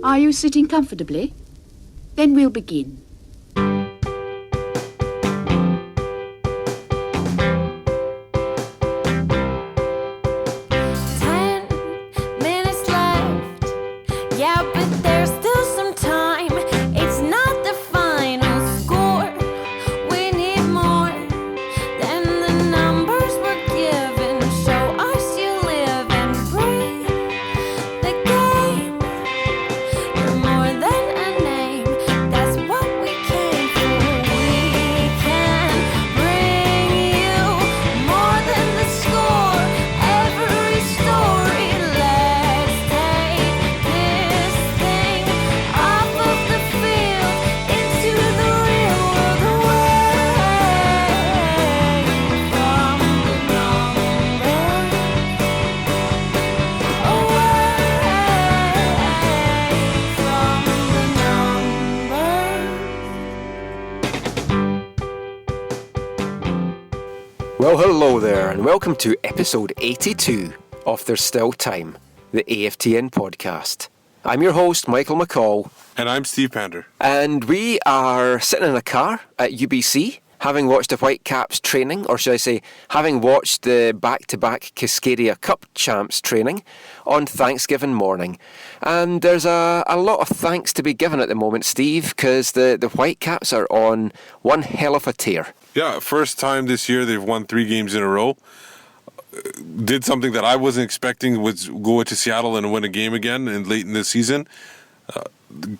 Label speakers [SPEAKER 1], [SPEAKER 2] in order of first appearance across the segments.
[SPEAKER 1] Are you sitting comfortably? Then we'll begin.
[SPEAKER 2] Well, hello there, and welcome to episode 82 of There's Still Time, the AFTN podcast. I'm your host, Michael McCall.
[SPEAKER 3] And I'm Steve Pander.
[SPEAKER 2] And we are sitting in a car at UBC, having watched the Whitecaps training, or should I say, having watched the back-to-back Cascadia Cup champs training on Thanksgiving morning. And there's a lot of thanks to be given at the moment, Steve, because the Whitecaps are on one hell of a tear.
[SPEAKER 3] Yeah, first time this year they've won 3 games in a row. Did something that I wasn't expecting, was go to Seattle and win a game again and late in the season.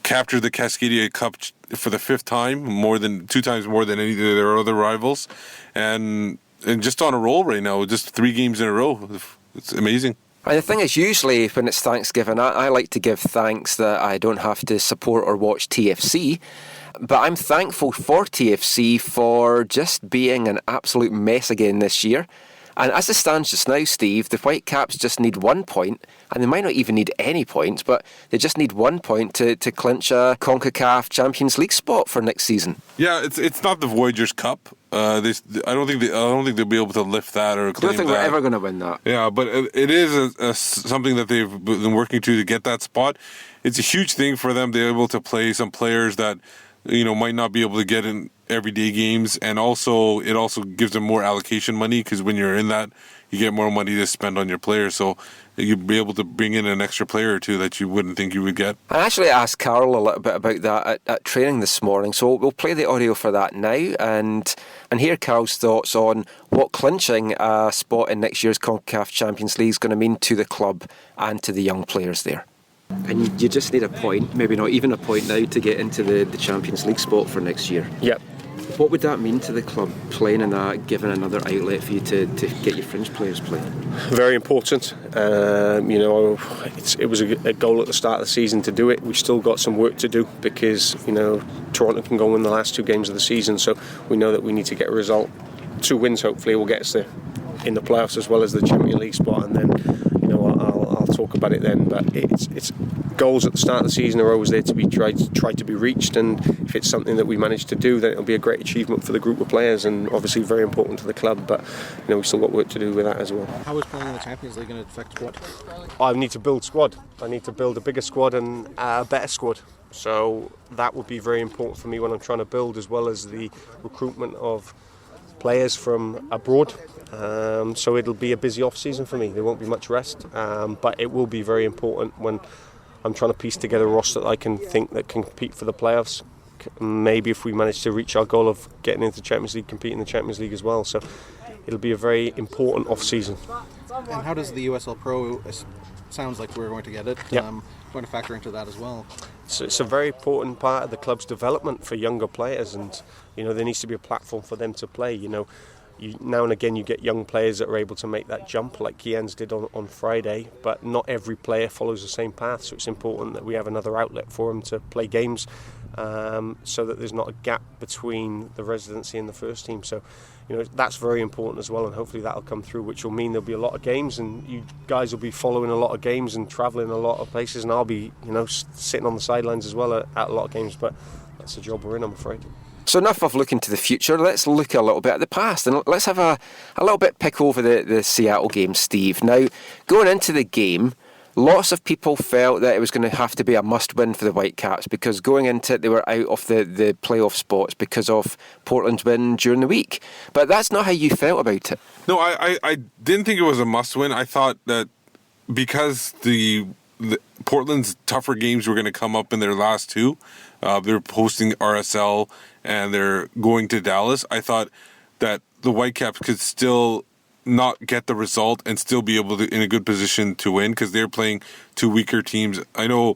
[SPEAKER 3] Captured the Cascadia Cup for the 5th time, 2 times more than any of their other rivals. And just on a roll right now, just 3 games in a row. It's amazing.
[SPEAKER 2] And the thing is, usually when it's Thanksgiving, I like to give thanks that I don't have to support or watch TFC. But I'm thankful for TFC for just being an absolute mess again this year. And as it stands just now, Steve, the Whitecaps just need 1 point, and they might not even need any points, but they just need 1 point to clinch a CONCACAF Champions League spot for next season.
[SPEAKER 3] Yeah, it's not the Voyagers Cup. I don't think they'll be able to lift that or claim that.
[SPEAKER 2] I don't think we're ever going to win that.
[SPEAKER 3] Yeah, but it is something that they've been working to get that spot. It's a huge thing for them. They're able to play some players that might not be able to get in everyday games, and also it also gives them more allocation money, because when you're in that, you get more money to spend on your players, so you'll be able to bring in an extra player or two that you wouldn't think you would get.
[SPEAKER 2] I actually asked Carol a little bit about that at training this morning, so we'll play the audio for that now and hear Carol's thoughts on what clinching a spot in next year's CONCACAF Champions League is going to mean to the club and to the young players there. And you just need a point, maybe not even a point now, to get into the Champions League spot for next year.
[SPEAKER 4] Yep.
[SPEAKER 2] What would that mean to the club, playing in that, giving another outlet for you to get your fringe players playing?
[SPEAKER 4] Very important. It was a goal at the start of the season to do it. We've still got some work to do because, Toronto can go win the last 2 games of the season, so we know that we need to get a result. 2 wins hopefully will get us there in the playoffs as well as the Champions League spot, and then I'll talk about it then. But it's goals at the start of the season are always there to be tried to be reached, and if it's something that we manage to do, then it'll be a great achievement for the group of players, and obviously very important to the club. But we've still got work to do with that as well.
[SPEAKER 5] How is playing in the Champions League going to affect squad?
[SPEAKER 4] I need to build squad. I need to build a bigger squad and a better squad. So that would be very important for me when I'm trying to build, as well as the recruitment of players from abroad. So it'll be a busy off-season for me. There won't be much rest, but it will be very important when I'm trying to piece together a roster that I can think that can compete for the playoffs. Maybe if we manage to reach our goal of getting into the Champions League, compete in the Champions League as well. So it'll be a very important off-season.
[SPEAKER 5] And how does the USL Pro, sounds like we're going to get it, going to factor into that as well?
[SPEAKER 4] So it's a very important part of the club's development for younger players, and there needs to be a platform for them to play. Now and again you get young players that are able to make that jump like Kian's did on Friday, but not every player follows the same path, so it's important that we have another outlet for them to play games, so that there's not a gap between the residency and the first team. So that's very important as well, and hopefully that'll come through, which will mean there'll be a lot of games, and you guys will be following a lot of games and travelling a lot of places, and I'll be sitting on the sidelines as well at a lot of games, but that's the job we're in, I'm afraid.
[SPEAKER 2] So enough of looking to the future, let's look a little bit at the past, and let's have a little bit pick over the Seattle game, Steve. Now, going into the game, lots of people felt that it was going to have to be a must-win for the Whitecaps because going into it, they were out of the playoff spots because of Portland's win during the week. But that's not how you felt about it.
[SPEAKER 3] No, I didn't think it was a must-win. I thought that because the Portland's tougher games were going to come up in their last two, they're hosting RSL and they're going to Dallas, I thought that the Whitecaps could still not get the result and still be able to in a good position to win because they're playing two weaker teams. I know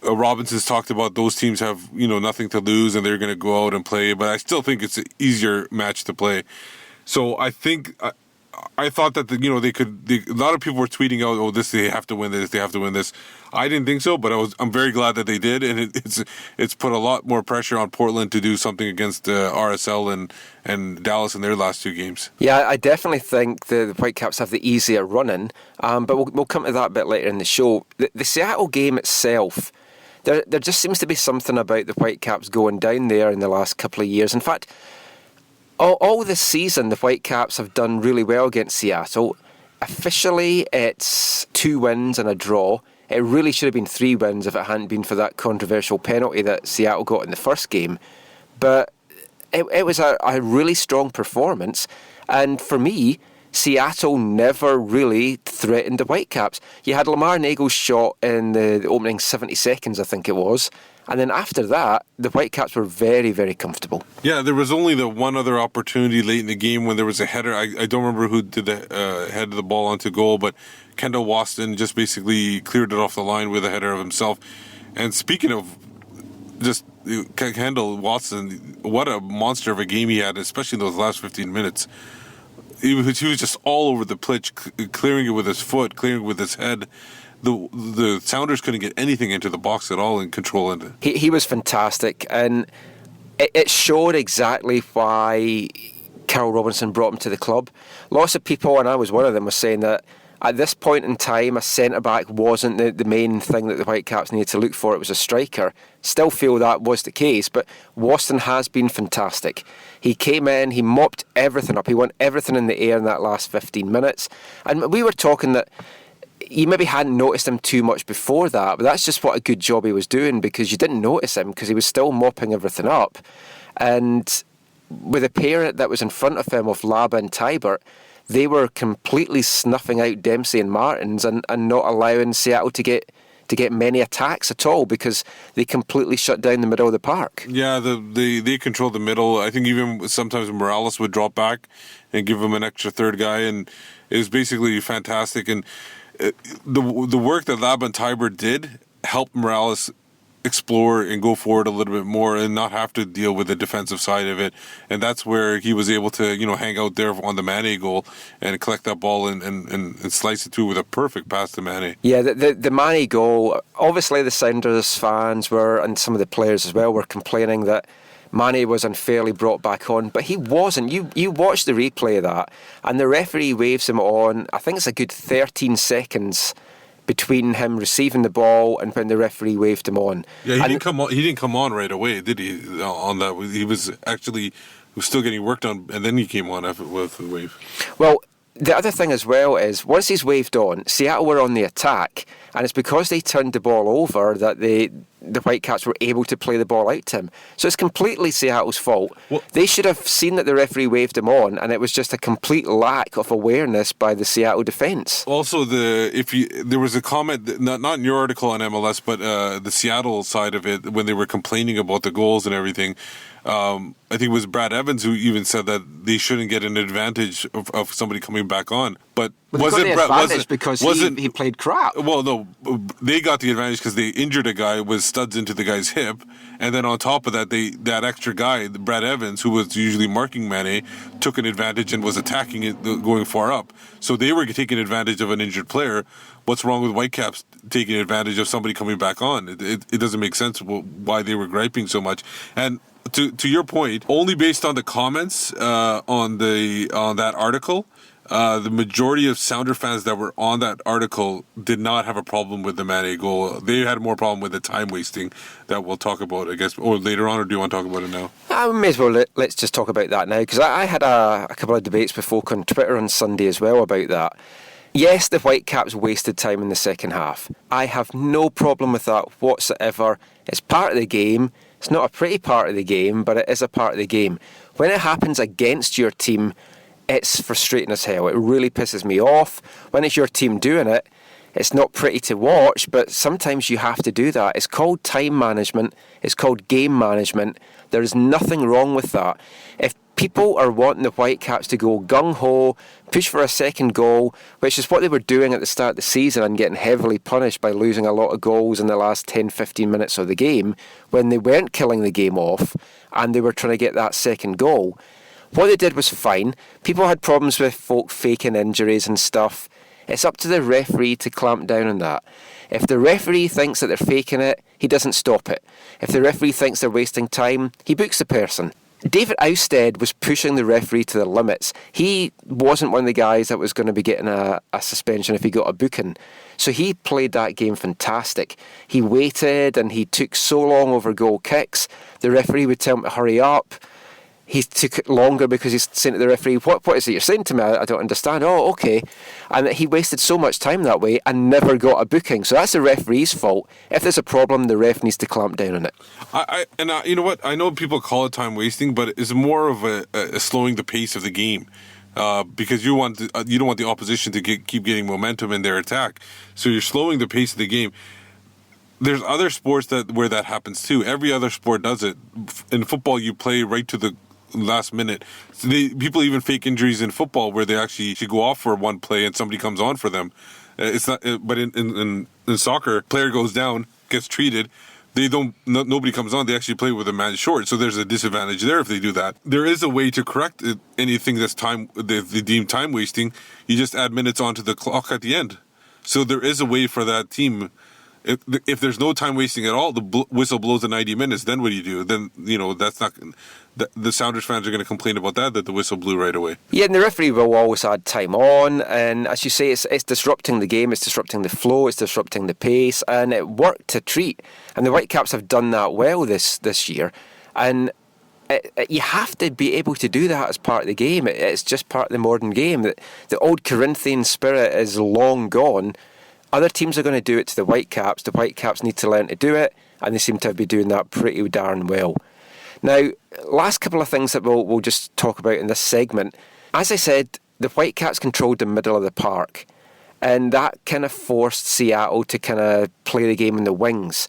[SPEAKER 3] Robinson's talked about those teams have nothing to lose and they're going to go out and play, but I still think it's an easier match to play. So I think I thought that they could. A lot of people were tweeting out, "Oh, they have to win this. They have to win this." I didn't think so, but I'm very glad that they did, and it's put a lot more pressure on Portland to do something against RSL and Dallas in their last two games.
[SPEAKER 2] Yeah, I definitely think the Whitecaps have the easier running, but we'll come to that a bit later in the show. The Seattle game itself, there just seems to be something about the Whitecaps going down there in the last couple of years. In fact, all this season, the Whitecaps have done really well against Seattle. Officially, it's 2 wins and a draw. It really should have been 3 wins if it hadn't been for that controversial penalty that Seattle got in the first game. But it was a really strong performance. And for me, Seattle never really threatened the Whitecaps. You had Lamar Nagel's shot in the opening 70 seconds, I think it was. And then after that, the Whitecaps were very, very comfortable.
[SPEAKER 3] Yeah, there was only the one other opportunity late in the game when there was a header. I don't remember who did the head the ball onto goal, but Kendall Waston just basically cleared it off the line with a header of himself. And speaking of just Kendall Waston, what a monster of a game he had, especially in those last 15 minutes. He was just all over the pitch, clearing it with his foot, clearing it with his head. The Sounders couldn't get anything into the box at all and control it.
[SPEAKER 2] He was fantastic, and it showed exactly why Carl Robinson brought him to the club. Lots of people, and I was one of them, was saying that at this point in time, a centre-back wasn't the main thing that the Whitecaps needed to look for. It was a striker. Still feel that was the case, but Waston has been fantastic. He came in, he mopped everything up. He won everything in the air in that last 15 minutes. And we were talking that you maybe hadn't noticed him too much before that, but that's just what a good job he was doing because you didn't notice him because he was still mopping everything up. And with a pair that was in front of him of Laba and Tybert, they were completely snuffing out Dempsey and Martins and not allowing Seattle to get many attacks at all because they completely shut down the middle of the park. Yeah,
[SPEAKER 3] they controlled the middle. I think even sometimes Morales would drop back and give him an extra third guy, and it was basically fantastic. And the work that Lab and Tybert did helped Morales explore and go forward a little bit more and not have to deal with the defensive side of it. And that's where he was able to, hang out there on the Mane goal and collect that ball and slice it through with a perfect pass to Mane. Yeah,
[SPEAKER 2] the Mane goal, obviously the Sounders fans were, and some of the players as well, were complaining that Mane was unfairly brought back on, but he wasn't. You watch the replay of that, and the referee waves him on, I think it's a good 13 seconds between him receiving the ball and when the referee waved him on.
[SPEAKER 3] Yeah, he didn't come on right away, did he? On that, he was still getting worked on, and then he came on with the wave.
[SPEAKER 2] Well, the other thing as well is once he's waved on, Seattle were on the attack, and it's because they turned the ball over that the Whitecaps were able to play the ball out to him. So it's completely Seattle's fault. Well, they should have seen that the referee waved him on, and it was just a complete lack of awareness by the Seattle defence.
[SPEAKER 3] Also, there was a comment, not in your article on MLS, but the Seattle side of it, when they were complaining about the goals and everything. I think it was Brad Evans who even said that they shouldn't get an advantage of somebody coming back on. But
[SPEAKER 2] was it Brad? Because he played crap.
[SPEAKER 3] Well, no, they got the advantage because they injured a guy with studs into the guy's hip, and then on top of that, that extra guy, Brad Evans, who was usually marking Mane, took an advantage and was attacking it going far up. So they were taking advantage of an injured player. What's wrong with Whitecaps taking advantage of somebody coming back on? It doesn't make sense why they were griping so much. And to your point, only based on the comments on that article, the majority of Sounder fans that were on that article did not have a problem with the Mane goal. They had more problem with the time wasting that we'll talk about, I guess, or later on, or do you want to talk about it now?
[SPEAKER 2] I may as well let's just talk about that now, because I had a couple of debates with folk on Twitter on Sunday as well about that. Yes, the Whitecaps wasted time in the second half. I have no problem with that whatsoever. It's part of the game. It's not a pretty part of the game, but it is a part of the game. When it happens against your team, it's frustrating as hell. It really pisses me off. When it's your team doing it, it's not pretty to watch, but sometimes you have to do that. It's called time management. It's called game management. There is nothing wrong with that. If people are wanting the Whitecaps to go gung-ho, push for a second goal, which is what they were doing at the start of the season and getting heavily punished by losing a lot of goals in the last 10-15 minutes of the game, when they weren't killing the game off and they were trying to get that second goal. What they did was fine. People had problems with folk faking injuries and stuff. It's up to the referee to clamp down on that. If the referee thinks that they're faking it, he doesn't stop it. If the referee thinks they're wasting time, he books the person. David Ousted was pushing the referee to the limits. He wasn't one of the guys that was going to be getting a suspension if he got a booking. So he played that game fantastic. He waited and he took so long over goal kicks. The referee would tell him to hurry up. He took it longer because he's saying to the referee, what is it you're saying to me? I don't understand. Oh, okay. And he wasted so much time that way and never got a booking. So that's the referee's fault. If there's a problem, the ref needs to clamp down on it.
[SPEAKER 3] You know what? I know people call it time wasting, but it's more of a slowing the pace of the game. Because you don't want the opposition to keep getting momentum in their attack. So you're slowing the pace of the game. There's other sports where that happens too. Every other sport does it. In football, you play right to the last minute. So people even fake injuries in football where they actually should go off for one play and somebody comes on for them. It's not, but in soccer, player goes down, gets treated. Nobody comes on. They actually play with a man short. So there's a disadvantage there if they do that. There is a way to correct anything that's they deem time wasting. You just add minutes onto the clock at the end. So there is a way for that team. If there's no time wasting at all, the whistle blows at 90 minutes, then what do you do? Then, that's not... The Sounders fans are going to complain about that the whistle blew right away.
[SPEAKER 2] Yeah, and the referee will always add time on, and as you say, it's disrupting the game, it's disrupting the flow, it's disrupting the pace, and it worked to treat. And the Whitecaps have done that well this year, and you have to be able to do that as part of the game. It's just part of the modern game. The old Corinthian spirit is long gone. Other teams are going to do it to the Whitecaps. The Whitecaps need to learn to do it, and they seem to be doing that pretty darn well. Now, last couple of things that we'll just talk about in this segment. As I said, the Whitecaps controlled the middle of the park, and that kind of forced Seattle to kind of play the game in the wings.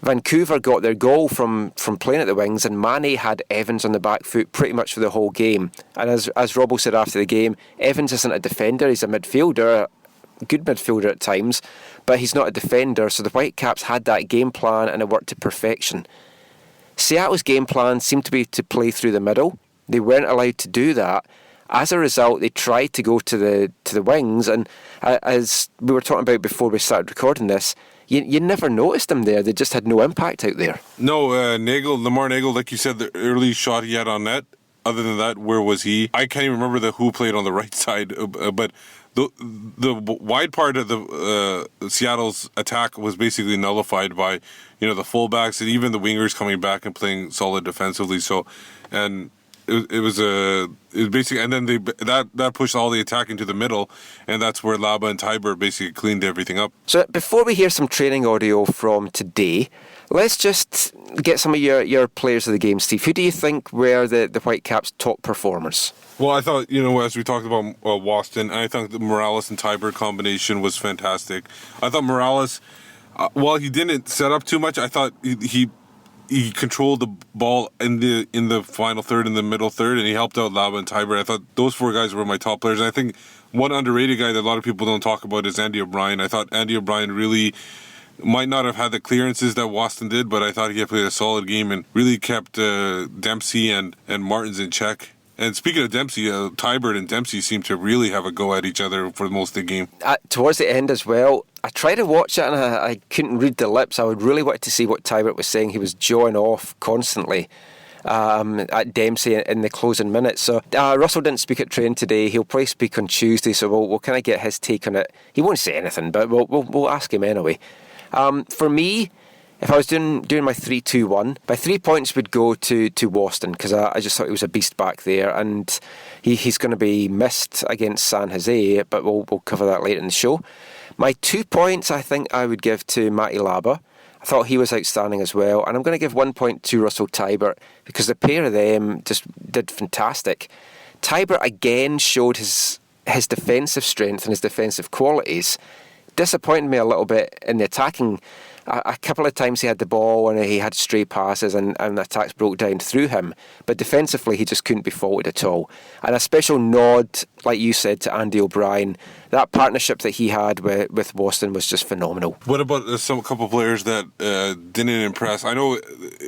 [SPEAKER 2] Vancouver got their goal from playing at the wings, and Mane had Evans on the back foot pretty much for the whole game. And as Robbo said after the game, Evans isn't a defender, he's a midfielder, a good midfielder at times, but he's not a defender, so the Whitecaps had that game plan and it worked to perfection. Seattle's game plan seemed to be to play through the middle. They weren't allowed to do that. As a result, they tried to go to the wings, and as we were talking about before we started recording this, you never noticed them there. They just had no impact out there.
[SPEAKER 3] No, Lamar Nagel, like you said, the early shot he had on net, other than that, where was he? I can't even remember who played on the right side, but the wide part of the Seattle's attack was basically nullified by the fullbacks and even the wingers coming back and playing solid defensively. So, and it was basically, and then that pushed all the attack into the middle, and that's where Laba and Tybert basically cleaned everything up.
[SPEAKER 2] So before we hear some training audio from today, let's just get some of your players of the game, Steve. Who do you think were the Whitecaps' top performers?
[SPEAKER 3] Well, I thought, as we talked about Waston, I thought the Morales and Tybert combination was fantastic. I thought Morales, while he didn't set up too much, I thought he controlled the ball in the final third, in the middle third, and he helped out Laba and Tybert. I thought those four guys were my top players. And I think one underrated guy that a lot of people don't talk about is Andy O'Brien. I thought Andy O'Brien really might not have had the clearances that Waston did, but I thought he had played a solid game and really kept Dempsey and Martins in check. And speaking of Dempsey, Tybert and Dempsey seem to really have a go at each other for most of the game.
[SPEAKER 2] Towards the end as well, I tried to watch it and I couldn't read the lips. I would really want to see what Tybert was saying. He was jawing off constantly at Dempsey in the closing minutes. So Russell didn't speak at training today. He'll probably speak on Tuesday, so we'll kind of get his take on it. He won't say anything, but we'll ask him anyway. For me, if I was doing my 3-2-1, my 3 points would go to Waston, because I just thought he was a beast back there, and he's going to be missed against San Jose, but we'll cover that later in the show. My 2 points, I think I would give to Matty Laba. I thought he was outstanding as well, and I'm going to give 1 point to Russell Tybert, because the pair of them just did fantastic. Tybert again showed his defensive strength and his defensive qualities. Disappointed me a little bit in the attacking. A couple of times he had the ball and he had stray passes and the attacks broke down through him. But defensively, he just couldn't be faulted at all. And a special nod, like you said, to Andy O'Brien. That partnership that he had with Waston was just phenomenal.
[SPEAKER 3] What about some couple of players that didn't impress? I know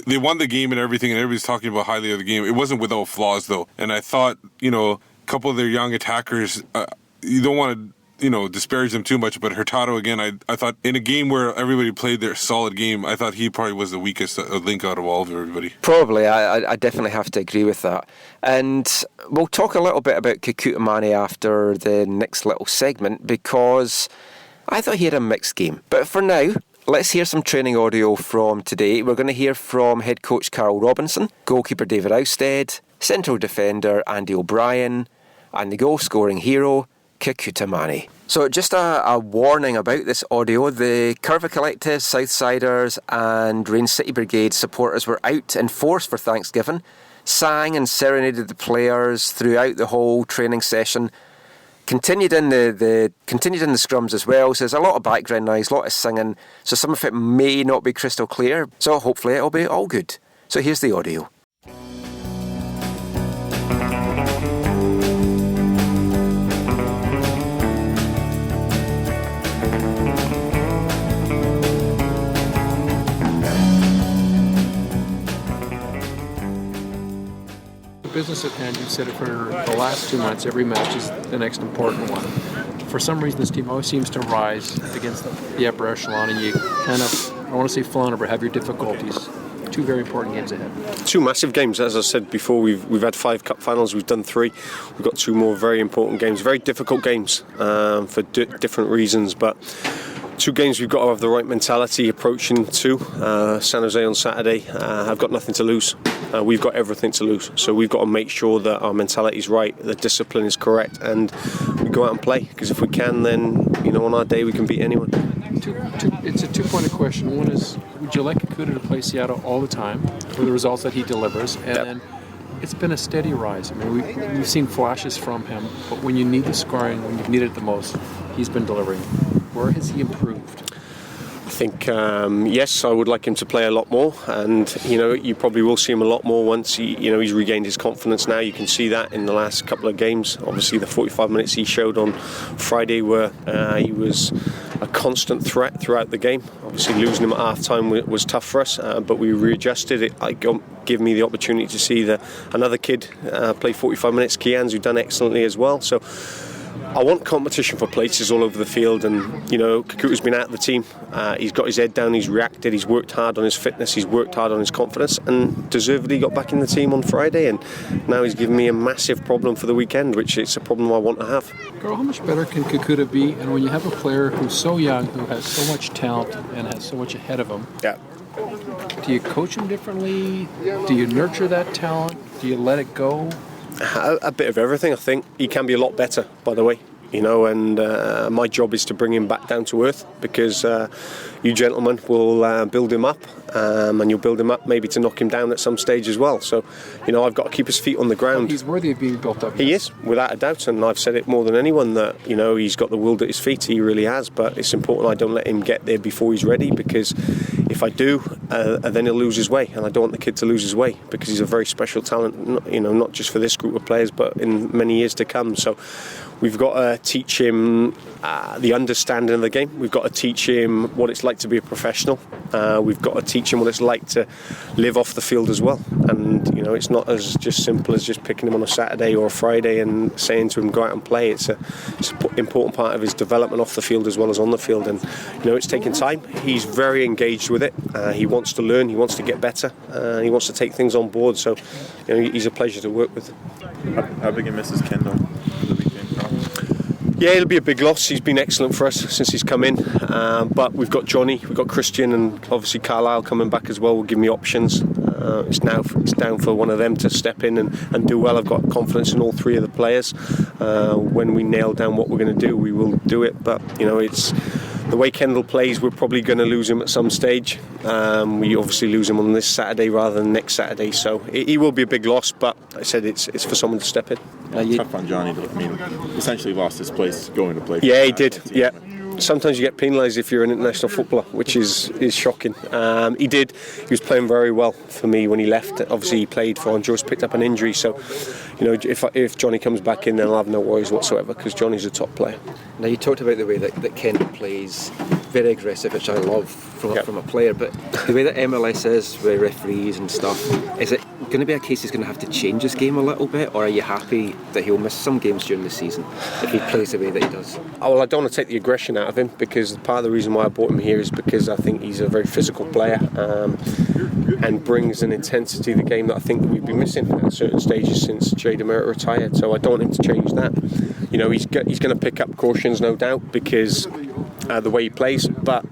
[SPEAKER 3] they won the game and everything, and everybody's talking about highly of the game. It wasn't without flaws, though. And I thought, a couple of their young attackers, you don't want to disparage them too much, but Hurtado, again, I thought in a game where everybody played their solid game, I thought he probably was the weakest link out of all of everybody.
[SPEAKER 2] Probably, I definitely have to agree with that. And we'll talk a little bit about Kekutamani after the next little segment, because I thought he had a mixed game. But for now, let's hear some training audio from today. We're going to hear from head coach Carl Robinson, goalkeeper David Ousted, central defender Andy O'Brien, and the goal-scoring hero Kekutamani. So just a warning about this audio. The Curva Collective, Southsiders and Range City Brigade supporters were out in force for Thanksgiving, sang and serenaded the players throughout the whole training session, continued in the scrums as well. So there's a lot of background noise, a lot of singing, so some of it may not be crystal clear, so hopefully it'll be all good. So here's the audio.
[SPEAKER 6] Business at hand, you've said it for the last 2 months, every match is the next important one. For some reason, this team always seems to rise against the upper echelon, and you kind of, I want to say flounder, but have your difficulties. 2 very important games ahead. 2
[SPEAKER 4] massive games, as I said before. We've had 5 cup finals, we've done 3. We've got 2 more very important games, very difficult games for different reasons, but 2 games we've got to have the right mentality approaching to. San Jose on Saturday, I've got nothing to lose. We've got everything to lose. So we've got to make sure that our mentality is right, the discipline is correct, and we go out and play. Because if we can, then on our day we can beat anyone.
[SPEAKER 6] It's a 2-pointed question. One is, would you like Kakuta to play Seattle all the time for the results that he delivers? And then it's been a steady rise. I mean, we've seen flashes from him, but when you need the scoring, when you've needed it the most, he's been delivering. Where has he improved?
[SPEAKER 4] I think, yes, I would like him to play a lot more, and you probably will see him a lot more once he's regained his confidence now. You can see that in the last couple of games. Obviously, the 45 minutes he showed on Friday where he was a constant threat throughout the game. Obviously, losing him at half-time was tough for us, but we readjusted it. Gave me the opportunity to see another kid play 45 minutes, Kians, who'd done excellently as well. So I want competition for places all over the field, and Kakuta's been out of the team. He's got his head down, he's reacted, he's worked hard on his fitness, he's worked hard on his confidence, and deservedly got back in the team on Friday, and now he's given me a massive problem for the weekend, which it's a problem I want to have.
[SPEAKER 6] Girl, how much better can Kakuta be? And when you have a player who's so young, who has so much talent and has so much ahead of him, do you coach him differently? Do you nurture that talent? Do you let it go?
[SPEAKER 4] A bit of everything. I think he can be a lot better, by the way. And my job is to bring him back down to earth, because you gentlemen will build him up, and you'll build him up maybe to knock him down at some stage as well. So, I've got to keep his feet on the ground.
[SPEAKER 6] He's worthy of being built up.
[SPEAKER 4] He is, without a doubt, and I've said it more than anyone that, he's got the world at his feet. He really has, but it's important I don't let him get there before he's ready, because if I do, then he'll lose his way, and I don't want the kid to lose his way, because he's a very special talent, not just for this group of players, but in many years to come. So we've got to teach him the understanding of the game. We've got to teach him what it's like to be a professional. We've got to teach him what it's like to live off the field as well. And it's not as just simple as just picking him on a Saturday or a Friday and saying to him go out and play. It's an important part of his development off the field as well as on the field. And it's taking time. He's very engaged with it. He wants to learn. He wants to get better. He wants to take things on board. So he's a pleasure to work with.
[SPEAKER 7] How big a miss is Kendall for the weekend?
[SPEAKER 4] Yeah, it'll be a big loss. He's been excellent for us since he's come in. But we've got Johnny, we've got Christian, and obviously Carlisle coming back as well will give me options. It's down for one of them to step in and do well. I've got confidence in all three of the players. When we nail down what we're going to do, we will do it. But it's the way Kendall plays, we're probably going to lose him at some stage. We obviously lose him on this Saturday rather than next Saturday, so he will be a big loss. But like I said, it's for someone to step in.
[SPEAKER 7] Tough on Johnny, though. I mean, essentially lost his place going to play.
[SPEAKER 4] Yeah, he did. Yeah. Sometimes you get penalised if you're an international footballer, which is shocking. He did. He was playing very well for me when he left. Obviously, he played for Honduras, picked up an injury. So, if Johnny comes back in, then I'll have no worries whatsoever because Johnny's a top player.
[SPEAKER 2] Now, you talked about the way that Kendall plays, very aggressive, which I love from a player. But the way that MLS is with referees and stuff, is it going to be a case he's going to have to change his game a little bit, or are you happy that he'll miss some games during the season if he plays the way that he does?
[SPEAKER 4] Oh, well, I don't want to take the aggression out of him because part of the reason why I brought him here is because I think he's a very physical player and brings an intensity to the game that I think that we've been missing at certain stages since Jay DeMeritt retired. So I don't want him to change that. He's going to pick up cautions, no doubt, because the way he plays, but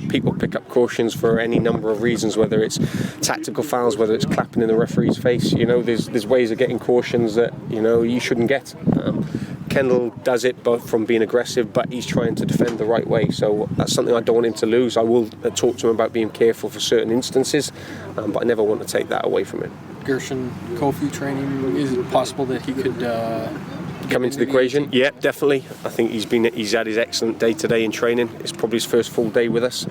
[SPEAKER 4] people pick up cautions for any number of reasons, whether it's tactical fouls, whether it's clapping in the referee's face. There's ways of getting cautions that you shouldn't get. Kendall does it both from being aggressive, but he's trying to defend the right way, so that's something I don't want him to lose. I will talk to him about being careful for certain instances, but I never want to take that away from him.
[SPEAKER 6] Gershon, Kofi training, is it possible that he could
[SPEAKER 4] come into the equation? Yeah, definitely. I think he's had his excellent day today in training. It's probably his first full day with us.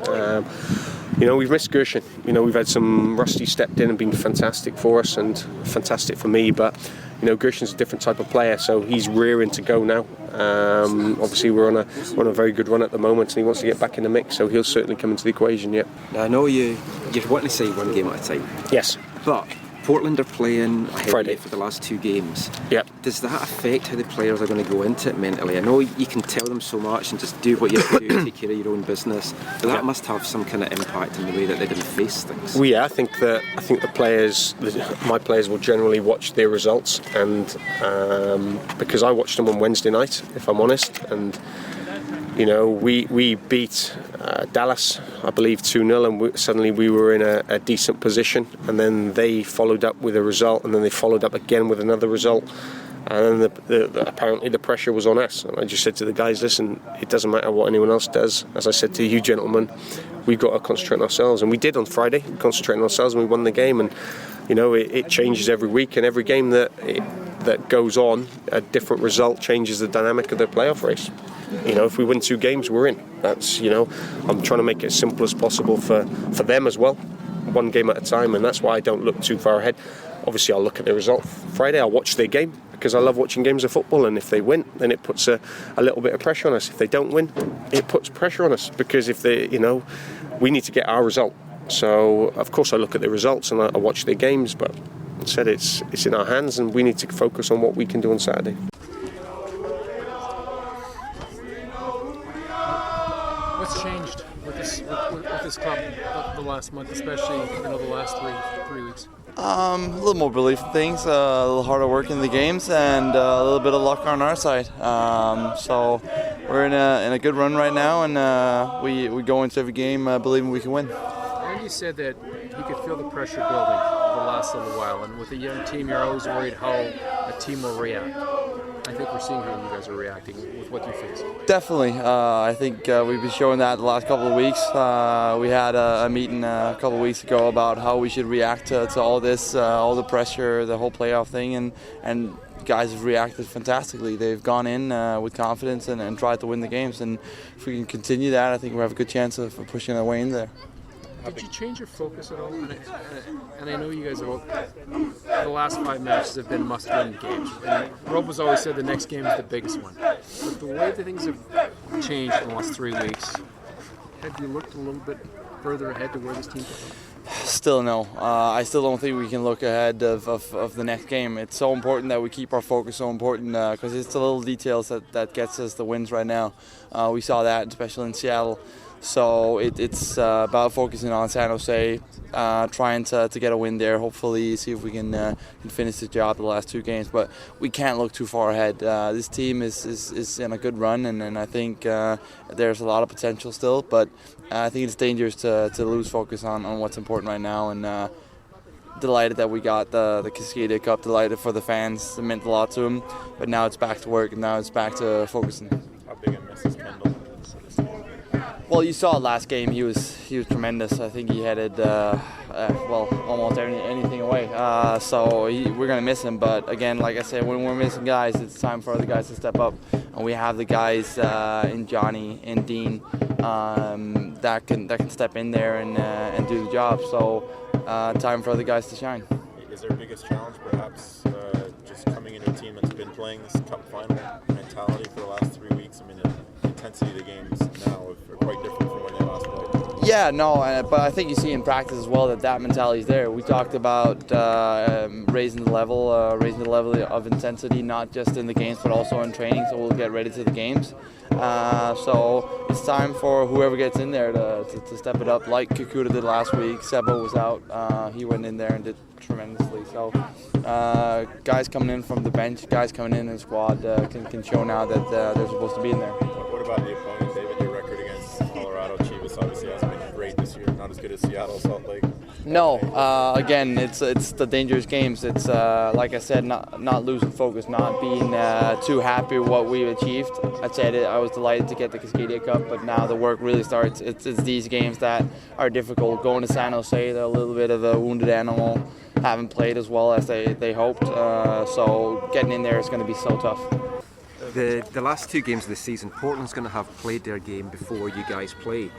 [SPEAKER 4] We've missed Gershon. We've had some Rusty stepped in and been fantastic for us and fantastic for me, but Gershon's a different type of player, so he's rearing to go now. Obviously we're on a very good run at the moment and he wants to get back in the mix, so he'll certainly come into the equation. Yeah.
[SPEAKER 2] Now, I know you're wanting to say one game at a time.
[SPEAKER 4] Yes.
[SPEAKER 2] But Portland are playing ahead
[SPEAKER 4] Friday
[SPEAKER 2] for the last two games.
[SPEAKER 4] Yep.
[SPEAKER 2] Does that affect how the players are going to go into it mentally? I know you can tell them so much and just do what you have to do, take care of your own business, but that must have some kind of impact in the way that they're going to face things.
[SPEAKER 4] Well, yeah, I think the players, my players will generally watch their results, and because I watched them on Wednesday night, if I'm honest, and we beat Dallas, I believe 2-0, and suddenly we were in a decent position, and then they followed up with a result, and then they followed up again with another result, and then apparently the pressure was on us. And I just said to the guys, listen, it doesn't matter what anyone else does. As I said to you gentlemen, we've got to concentrate on ourselves, and we did on Friday. We concentrated on ourselves and we won the game, and it changes every week, and every game that goes on, a different result changes the dynamic of the playoff race. If we win 2 games, we're in. That's, I'm trying to make it as simple as possible for them as well, one game at a time, and that's why I don't look too far ahead. Obviously, I'll look at the result Friday. I'll watch their game because I love watching games of football, and if they win, then it puts a little bit of pressure on us. If they don't win, it puts pressure on us because if they, we need to get our result. So, of course, I look at the results and I watch their games, but I said it's in our hands, and we need to focus on what we can do on Saturday.
[SPEAKER 6] What's changed with this club the last month, especially the last three weeks?
[SPEAKER 8] A little more belief in things, a little harder work in the games, and a little bit of luck on our side. So we're in a good run right now, and we go into every game believing we can win.
[SPEAKER 6] Andy said that he could feel the pressure building the last little while, and with a young team, you're always worried how a team will react. I think we're seeing how you guys are reacting with what you face.
[SPEAKER 8] Definitely. I think we've been showing that the last couple of weeks. We had a meeting a couple of weeks ago about how we should react to all this, all the pressure, the whole playoff thing, and guys have reacted fantastically. They've gone in with confidence and tried to win the games, and if we can continue that, I think we have a good chance of pushing our way in there.
[SPEAKER 6] Did you change your focus at all? And I know you guys have, the last 5 matches have been must-win games. And Rob has always said the next game is the biggest one. But the way that things have changed in the last 3 weeks, have you looked a little bit further ahead to where this team can go?
[SPEAKER 8] Still no. I still don't think we can look ahead of the next game. It's so important that we keep our focus so important because it's the little details that gets us the wins right now. We saw that, especially in Seattle So it's about focusing on San Jose, trying to get a win there. Hopefully, see if we can finish the job the last 2 games. But we can't look too far ahead. This team is in a good run, and I think there's a lot of potential still. But I think it's dangerous to lose focus on what's important right now. And delighted that we got the Cascadia Cup. Delighted for the fans. It meant a lot to them. But now it's back to work, and now it's back to focusing.
[SPEAKER 7] How big a miss is Kendall?
[SPEAKER 8] Well, you saw it last game. He was tremendous. I think he headed almost anything away. So we're gonna miss him. But again, like I said, when we're missing guys, it's time for other guys to step up. And we have the guys in Johnny and Dean that can step in there and do the job. So time for other guys to shine.
[SPEAKER 7] Is their biggest challenge perhaps just coming into a team that's been playing this cup final mentality for the last 3 weeks? I mean, the intensity of the games now are quite different from when they last played.
[SPEAKER 8] Yeah, no, but I think you see in practice as well that mentality is there. We talked about raising the level of intensity, not just in the games but also in training. So we'll get ready to the games. So it's time for whoever gets in there to step it up, like Kakuta did last week. Sebo was out; he went in there and did tremendously. So guys coming in from the bench, guys coming in the squad can show now that they're supposed to be in there.
[SPEAKER 7] What about the opponent, David? Your record against Colorado, Chivas obviously hasn't been great this year. Not as good as Seattle, Salt Lake.
[SPEAKER 8] No, again, it's the dangerous games. It's like I said, not losing focus, not being too happy with what we've achieved. I said it. I was delighted to get the Cascadia Cup, but now the work really starts. It's these games that are difficult. Going to San Jose, they're a little bit of a wounded animal. Haven't played as well as they hoped. So getting in there is going to be so tough.
[SPEAKER 2] The last 2 games of the season, Portland's going to have played their game before you guys play.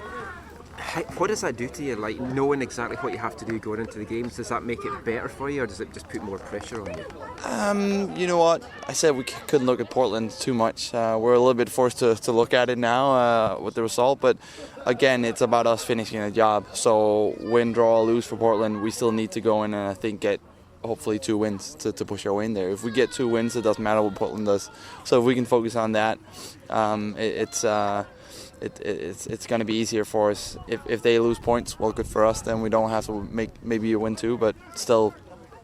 [SPEAKER 2] What does that do to you? Like, knowing exactly what you have to do going into the games, does that make it better for you, or does it just put more pressure on you?
[SPEAKER 8] You know what? I said we couldn't look at Portland too much. We're a little bit forced to look at it now with the result, but again, it's about us finishing a job. So win, draw, lose for Portland, we still need to go in and I think get hopefully 2 wins to push our way in there. If we get 2 wins, it doesn't matter what Portland does. So if we can focus on that, it's going to be easier for us. If they lose points, well, good for us. Then we don't have to make maybe a win too, but still,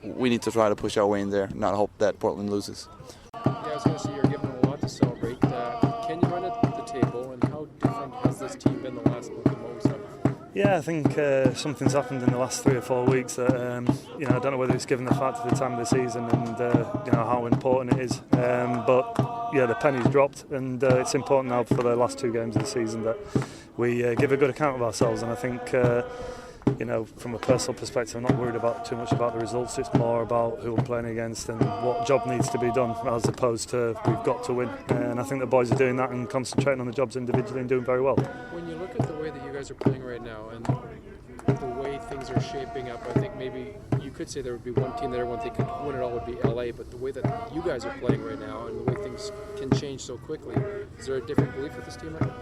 [SPEAKER 8] we need to try to push our way in there, not hope that Portland loses.
[SPEAKER 6] Yeah, I was going to say you're giving them a lot to celebrate. Can you run at the table, and how different has this team been the last month and what we saw before?
[SPEAKER 9] Yeah, I think something's happened in the last 3 or 4 weeks that I don't know whether it's given the fact of the time of the season and how important it is. But yeah, the penny's dropped, and it's important now for the last 2 games of the season that we give a good account of ourselves. And I think from a personal perspective, I'm not worried too much about the results. It's more about who I'm playing against and what job needs to be done, as opposed to we've got to win. And I think the boys are doing that and concentrating on the jobs individually and doing very well.
[SPEAKER 6] When you look at the way that you guys are playing right now and the way things are shaping up, I think maybe you could say there would be one team that everyone think could win it all would be LA, but the way that you guys are playing right now and the way things can change so quickly, is there a different belief with this team right now?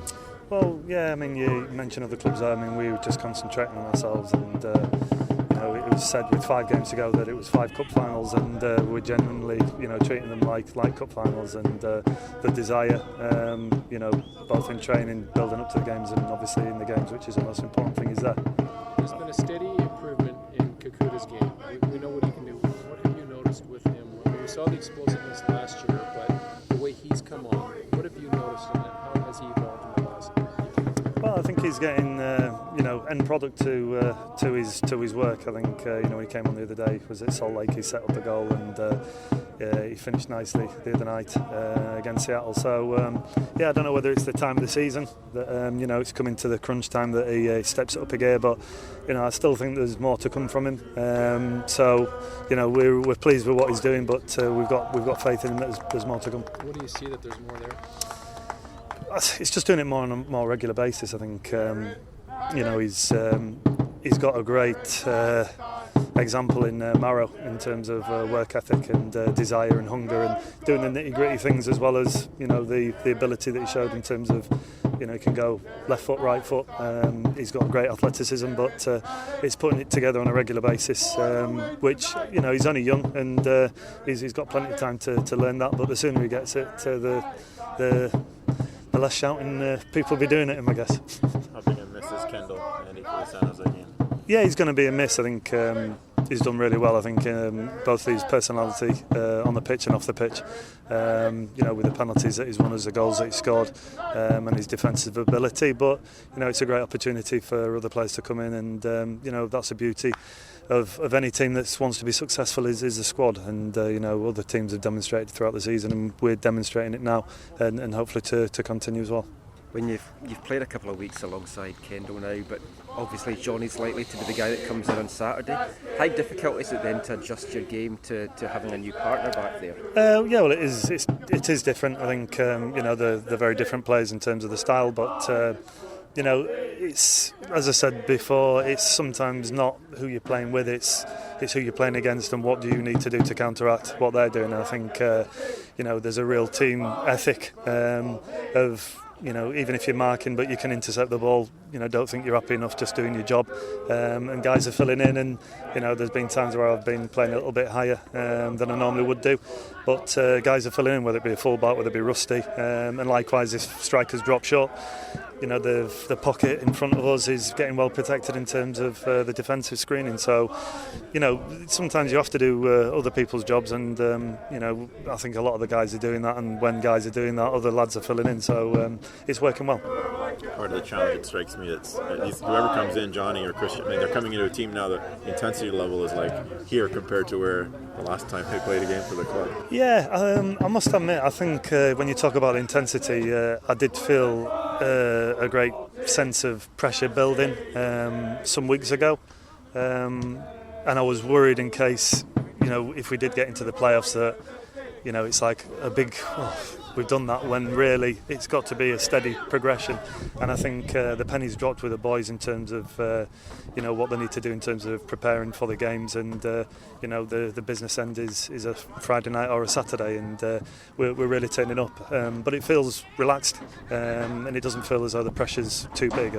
[SPEAKER 9] Well, yeah, I mean, you mentioned other clubs there. I mean, we were just concentrating on ourselves, and it was said with 5 games to go that it was 5 cup finals, and we're genuinely, treating them like cup finals, and the desire, both in training, building up to the games, and obviously in the games, which is the most important thing, is there.
[SPEAKER 6] There's been a steady improvement in Kakuta's game. We know what he can do. What have you noticed with him? We saw the explosiveness last year, but the way he's come on, what have you noticed in that? How has he evolved in the last year?
[SPEAKER 9] Well, I think he's getting, end product to his work. I think, when he came on the other day, was at Salt Lake, he set up the goal, and he finished nicely the other night against Seattle. So, I don't know whether it's the time of the season that, it's coming to the crunch time that he steps it up a gear, but, I still think there's more to come from him. We're pleased with what he's doing, but we've got faith in him that there's more to come.
[SPEAKER 6] What do you see that there's more there?
[SPEAKER 9] It's just doing it more on a more regular basis. I think he's got a great example in Maro in terms of work ethic and desire and hunger and doing the nitty-gritty things, as well as the ability that he showed in terms of he can go left foot, right foot. He's got great athleticism, but it's putting it together on a regular basis, which he's only young and he's got plenty of time to learn that. But the sooner he gets it, the less shouting people will be doing at him, I guess.
[SPEAKER 7] How big a San Jose game?
[SPEAKER 9] Yeah, he's going to be a miss. I think he's done really well. I think both his personality on the pitch and off the pitch, with the penalties that he's won, as the goals that he scored, and his defensive ability. But it's a great opportunity for other players to come in, and that's the beauty of any team that wants to be successful is the squad. And other teams have demonstrated throughout the season, and we're demonstrating it now, and hopefully to continue as well.
[SPEAKER 10] When you've played a couple of weeks alongside Kendall now, but obviously Johnny's likely to be the guy that comes in on Saturday. How difficult is it then to adjust your game to having a new partner back there?
[SPEAKER 9] Well, it is different. I think they're very different players in terms of the style, but it's, as I said before, it's sometimes not who you're playing with, it's who you're playing against and what do you need to do to counteract what they're doing. And I think there's a real team ethic of even if you're marking but you can intercept the ball, don't think you're happy enough just doing your job, and guys are filling in, and there's been times where I've been playing a little bit higher than I normally would do, but guys are filling in, whether it be a full-back, whether it be Rusty, and likewise if strikers drop short, the pocket in front of us is getting well protected in terms of the defensive screening. So sometimes you have to do other people's jobs, and I think a lot of the guys are doing that, and when guys are doing that, other lads are filling in, so it's working well.
[SPEAKER 7] Part of the challenge, it strikes me, that's whoever comes in, Johnny or Christian, they're coming into a team now that the intensity level is like here compared to where the last time they played a game for the club.
[SPEAKER 9] Yeah, I must admit, I think when you talk about intensity, I did feel a great sense of pressure building some weeks ago, and I was worried in case if we did get into the playoffs that it's like a big we've done that, when really it's got to be a steady progression. And I think the pennies dropped with the boys in terms of what they need to do in terms of preparing for the games, and the business end is a Friday night or a Saturday, and we're really turning up, but it feels relaxed, and it doesn't feel as though the pressure's too big.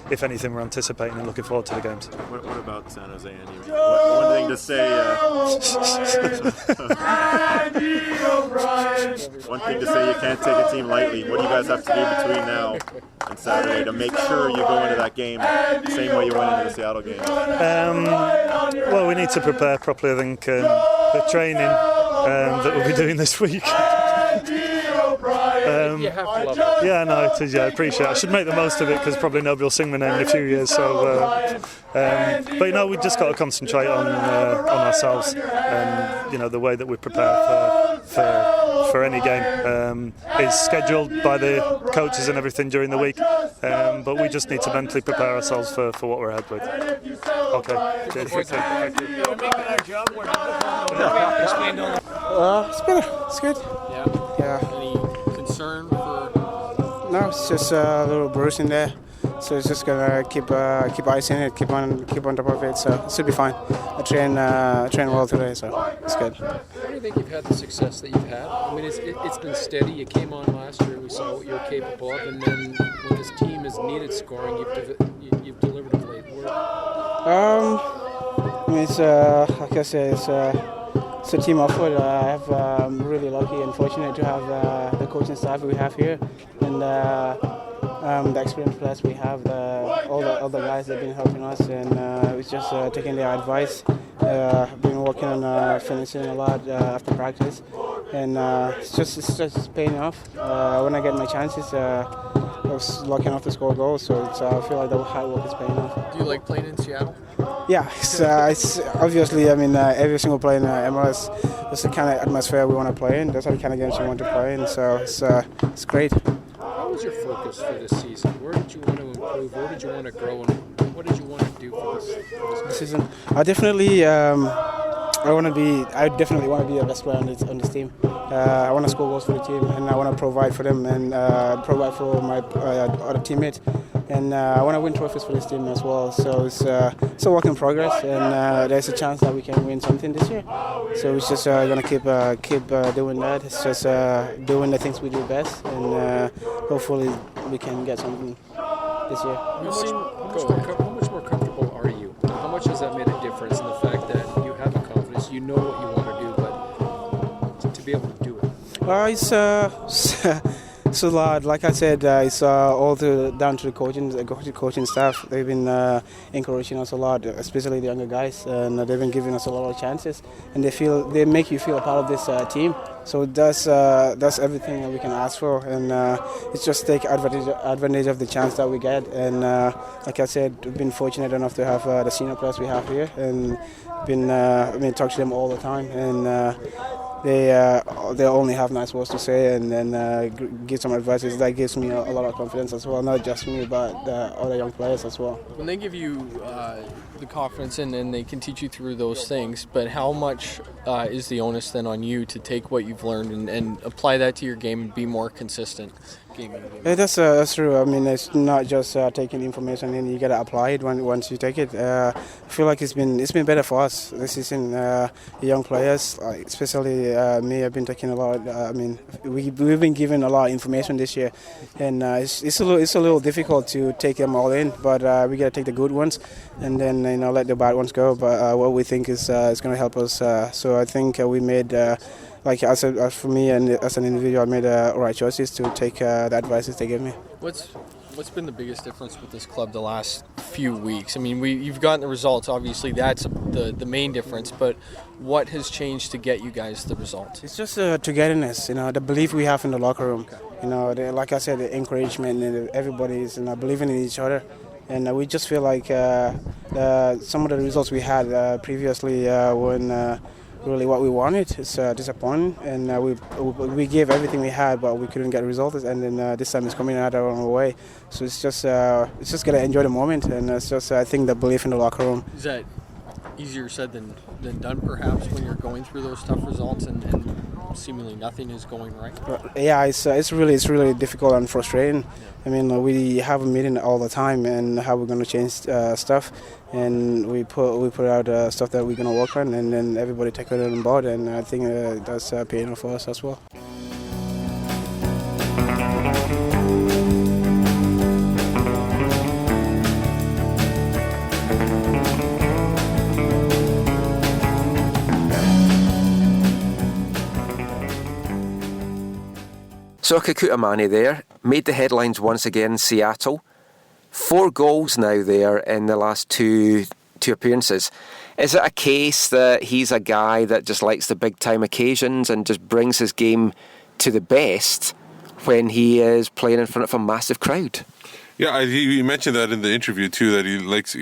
[SPEAKER 9] If anything, we're anticipating and looking forward to the games.
[SPEAKER 7] What about San Jose, Andy? One thing to say one thing to say, you can't take a team lightly. What do you guys have to do between now and Saturday to make sure you go into that game the same way you went into the Seattle game?
[SPEAKER 9] Well, we need to prepare properly. I think the training that we'll be doing this week.
[SPEAKER 6] You have to love it.
[SPEAKER 9] Yeah, no, it is. Yeah, I appreciate it. I should make the most of it, because probably nobody will sing my name in a few years. So, but we just got to concentrate on ourselves, and the way that we prepare for any game is scheduled by the coaches and everything during the week, but we just need to mentally prepare ourselves for what we're ahead with. Okay. Cheers.
[SPEAKER 11] It's better. It's good. Yeah.
[SPEAKER 6] Any concern for?
[SPEAKER 11] No, it's just a little bruise in there, so it's just gonna keep icing it, keep on top of it. So it should be fine. I train well today, so it's good.
[SPEAKER 6] How do you think you've had the success that you've had? I mean, it's been steady. You came on last year, we saw what you're capable of, and then when this team has needed scoring, you've delivered of late.
[SPEAKER 11] It's like I said, it's a team effort. I'm really lucky and fortunate to have the coaching staff we have here, and the experienced players we have, all the other guys that have been helping us, and it's just taking their advice. I've been working on finishing a lot after practice, and it's just paying off. When I get my chances, I was lucky enough to score goals, so I feel like the hard work is paying off.
[SPEAKER 6] Do you like playing in Seattle?
[SPEAKER 11] Yeah, it's obviously, every single play in MLS, that's the kind of atmosphere we want to play in. That's the kind of games we want to play in, so it's great.
[SPEAKER 6] What was your focus for this season? Where did you want to improve? Where did you want to grow? And what did you want to do for this
[SPEAKER 11] season? I definitely want to be a best player on this team. I want to score goals for the team, and I want to provide for them, and provide for my other teammates. And I want to win trophies for this team as well. So it's a work in progress, and there's a chance that we can win something this year. So it's just going to keep doing that. It's just doing the things we do best, and hopefully we can get something this year.
[SPEAKER 6] How much more comfortable are you? How much has that made a difference in the fact that you have the confidence, you know what you want to do, but to be able to do it?
[SPEAKER 11] It's a lot. Like I said, it's all down to the coaching staff. They've been encouraging us a lot, especially the younger guys, and they've been giving us a lot of chances. And they make you feel a part of this team. So that's everything that we can ask for, and it's just take advantage of the chance that we get. And like I said, we've been fortunate enough to have the senior players we have here, and talk to them all the time, and they only have nice words to say, and then give some advice. That gives me a lot of confidence as well, not just me, but the other young players as well.
[SPEAKER 12] When they give you the confidence and they can teach you through those things, but how much is the onus then on you to take what you've learned and apply that to your game and be more consistent?
[SPEAKER 11] Yeah, that's true. I mean, it's not just taking information and you gotta apply it once you take it. I feel like it's been better for us this season. Young players, especially me, I've been taking a lot. We've been given a lot of information this year, and it's a little difficult to take them all in. But we gotta take the good ones, and then let the bad ones go. But what we think is going to help us. So I think we made. As for me and as an individual, I made the right choices to take the advice they gave me.
[SPEAKER 12] What's been the biggest difference with this club the last few weeks? I mean, you've gotten the results. Obviously, that's the main difference. But what has changed to get you guys the results?
[SPEAKER 11] It's just togetherness. The belief we have in the locker room. Like I said, the encouragement and everybody's believing in each other. And we just feel like some of the results we had previously weren't really what we wanted. It's disappointing, and we gave everything we had, but we couldn't get results. And then this time it's coming out our own way. So it's just gonna enjoy the moment, and it's just I think the belief in the locker room.
[SPEAKER 12] Is that easier said than done, perhaps, when you're going through those tough results and seemingly nothing is going right?
[SPEAKER 11] Yeah, it's really difficult and frustrating. Yeah. I mean, we have a meeting all the time and how we're going to change stuff, and we put out stuff that we're going to work on, and then everybody take it on board, and I think that's paying off for us as well.
[SPEAKER 2] So Kakutamani there, made the headlines once again in Seattle. 4 goals now there in the last two appearances. Is it a case that he's a guy that just likes the big time occasions and just brings his game to the best when he is playing in front of a massive crowd?
[SPEAKER 3] Yeah, he mentioned that in the interview too, that he likes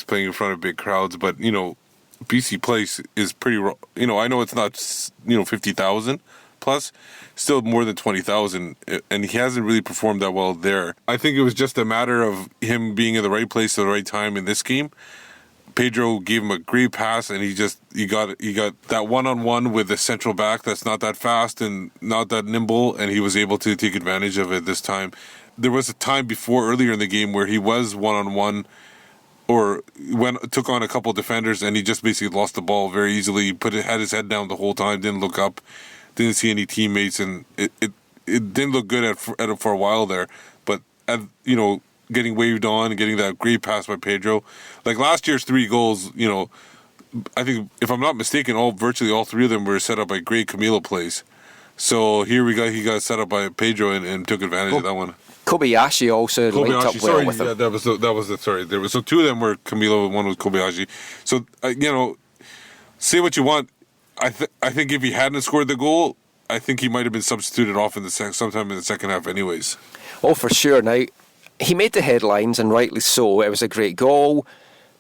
[SPEAKER 3] playing in front of big crowds, but BC Place is pretty, I know it's not 50,000 plus, still more than 20,000, and he hasn't really performed that well there. I think it was just a matter of him being in the right place at the right time in this game. Pedro gave him a great pass, and he got that one-on-one with the central back that's not that fast and not that nimble, and he was able to take advantage of it this time. There was a time earlier in the game where he was one-on-one or took on a couple of defenders, and he just basically lost the ball very easily. Had his head down the whole time, didn't look up, didn't see any teammates, and it didn't look good for a while there. But getting waved on and getting that great pass by Pedro, like last year's 3 goals, I think if I'm not mistaken, virtually all 3 of them were set up by great Camilo plays. So here he got set up by Pedro and took advantage of that one.
[SPEAKER 2] Kobayashi also linked up well with him.
[SPEAKER 3] Yeah, that was the sorry. There was 2 of them were Camilo, one was Kobayashi. So say what you want. I think if he hadn't scored the goal, I think he might have been substituted off sometime in the second half anyways.
[SPEAKER 2] Oh, for sure. Now, he made the headlines, and rightly so. It was a great goal,